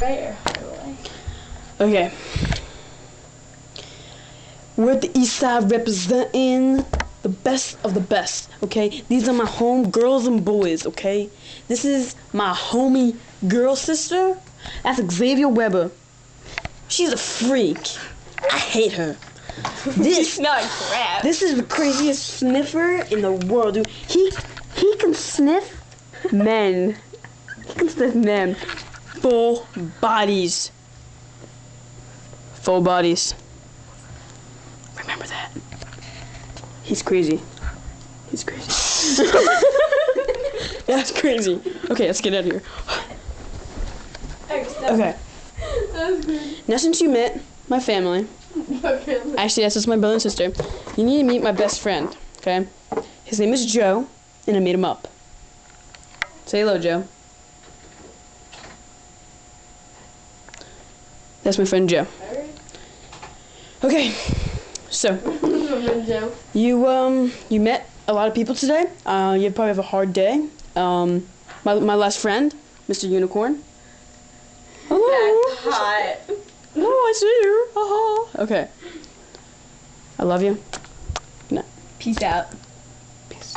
Right highway. Okay. We're at the East Side representing the best of the best, okay? These are my home girls and boys, okay? This is my homie girl sister. That's Xavier Weber. She's a freak. I hate her. It's not crap. This is the craziest sniffer in the world, dude. He can sniff men. He can sniff men. Full bodies. Full bodies. Remember that. He's crazy. He's crazy. That's crazy. Okay, let's get out of here. Okay. That's good. Now since you met my family, Okay. actually that's just my brother and sister, you need to meet my best friend, okay? His name is Joe, and I made him up. Say hello, Joe. That's my friend Joe. Okay, so Joe. you met a lot of people today. You probably have a hard day. My last friend, Mr. Unicorn. Hello. That's hot. Oh, I see you. Uh-huh. Okay. I love you. Good night. Peace out. Peace.